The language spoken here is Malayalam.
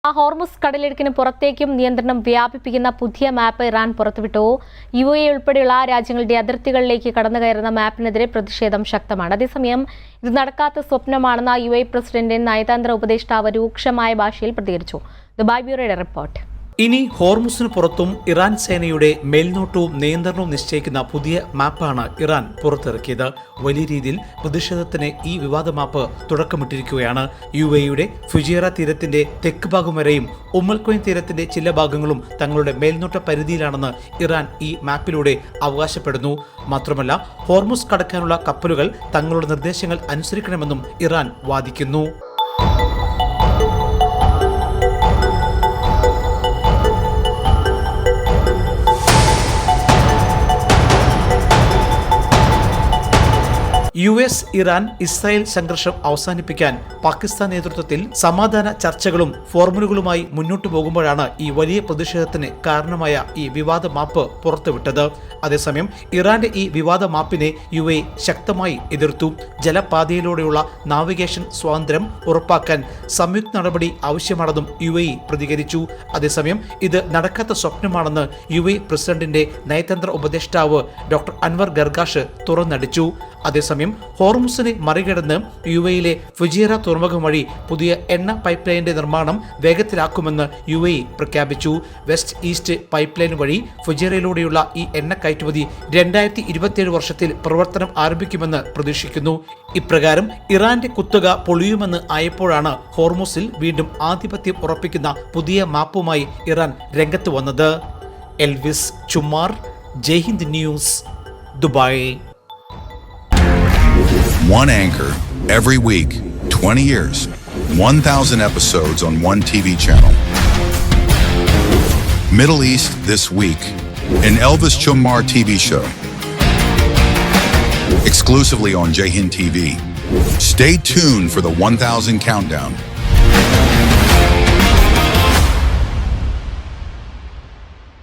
ഹോർമുസ് കടലിടുക്കിന് പുറത്തേക്കും നിയന്ത്രണം വ്യാപിപ്പിക്കുന്ന പുതിയ മാപ്പ് ഇറാൻ പുറത്തുവിട്ടു. UAE ഉൾപ്പെടെയുള്ള രാജ്യങ്ങളുടെ അതിർത്തികളിലേക്ക് കടന്നുകയറുന്ന മാപ്പിനെതിരെ പ്രതിഷേധം ശക്തമാണ്. അതേസമയം ഇത് നടക്കാത്ത സ്വപ്നമാണെന്ന UAE പ്രസിഡന്റ് നയതന്ത്ര ഉപദേഷ്ടാവ് രൂക്ഷമായ ഭാഷയിൽ പ്രതികരിച്ചു. ദുബായ് ബ്യൂറോയുടെ റിപ്പോർട്ട്. ഇനി ഹോർമുസിന് പുറത്തും ഇറാൻ സേനയുടെ മേൽനോട്ടവും നിയന്ത്രണവും നിശ്ചയിക്കുന്ന പുതിയ മാപ്പാണ് ഇറാൻ പുറത്തിറക്കിയത്. വലിയ രീതിയിൽ പ്രതിഷേധത്തിന് ഈ വിവാദ മാപ്പ് തുടക്കമിട്ടിരിക്കുകയാണ്. UAEയുടെ ഫുജിയറ തീരത്തിന്റെ തെക്ക് ഭാഗം വരെയും ഉമ്മൽഖൊയ്ൻ തീരത്തിന്റെ ചില ഭാഗങ്ങളും തങ്ങളുടെ മേൽനോട്ട പരിധിയിലാണെന്ന് ഇറാൻ ഈ മാപ്പിലൂടെ അവകാശപ്പെടുന്നു. മാത്രമല്ല, ഹോർമുസ് കടക്കാനുള്ള കപ്പലുകൾ തങ്ങളുടെ നിർദ്ദേശങ്ങൾ അനുസരിക്കണമെന്നും ഇറാൻ വാദിക്കുന്നു. US ഇറാൻ ഇസ്രായേൽ സംഘർഷം അവസാനിപ്പിക്കാൻ പാകിസ്ഥാൻ നേതൃത്വത്തിൽ സമാധാന ചർച്ചകളും ഫോർമുലകളുമായി മുന്നോട്ടു പോകുമ്പോഴാണ് ഈ വലിയ പ്രതിഷേധത്തിന് കാരണമായ ഈ വിവാദ മാപ്പ് പുറത്തുവിട്ടത്. അതേസമയം ഇറാന്റെ ഈ വിവാദ മാപ്പിനെ UAE ശക്തമായി എതിർത്തു. ജലപാതയിലൂടെയുള്ള നാവിഗേഷൻ സ്വാതന്ത്ര്യം ഉറപ്പാക്കാൻ സംയുക്ത നടപടി ആവശ്യമാണെന്നും UAE പ്രതികരിച്ചു. അതേസമയം ഇത് നടക്കാത്ത സ്വപ്നമാണെന്ന് UAE പ്രസിഡന്റിന്റെ നയതന്ത്ര ഉപദേഷ്ടാവ് ഡോക്ടർ അൻവർ ഗർഗാഷ് തുറന്നടിച്ചു. അതേസമയം ഹോർമുസിനെ മറികടന്ന് UAEയിലെ ഫുജിയറ തുറമുഖം വഴി പുതിയ എണ്ണ പൈപ്പ് ലൈനിന്റെ നിർമ്മാണം വേഗത്തിലാക്കുമെന്ന് UAE പ്രഖ്യാപിച്ചു. വെസ്റ്റ് ഈസ്റ്റ് പൈപ്പ് ലൈൻ വഴി ഫുജിയറയിലൂടെയുള്ള ഈ എണ്ണ കയറ്റുമതി 2027 വർഷത്തിൽ പ്രവർത്തനം ആരംഭിക്കുമെന്ന് പ്രതീക്ഷിക്കുന്നു. ഇപ്രകാരം ഇറാന്റെ കുത്തക പൊളിയുമെന്ന് ആയപ്പോഴാണ് ഹോർമുസിൽ വീണ്ടും ആധിപത്യം ഉറപ്പിക്കുന്ന പുതിയ മാപ്പുമായി ഇറാൻ രംഗത്ത് വന്നത്. Elvis Chummar, Jaihind news, Dubai. One anchor every week, 20 years, 1,000 episodes on one TV channel. Middle East This Week, an Elvis Chumar TV show. Exclusively on Jayhind TV. Stay tuned for the 1,000 countdown.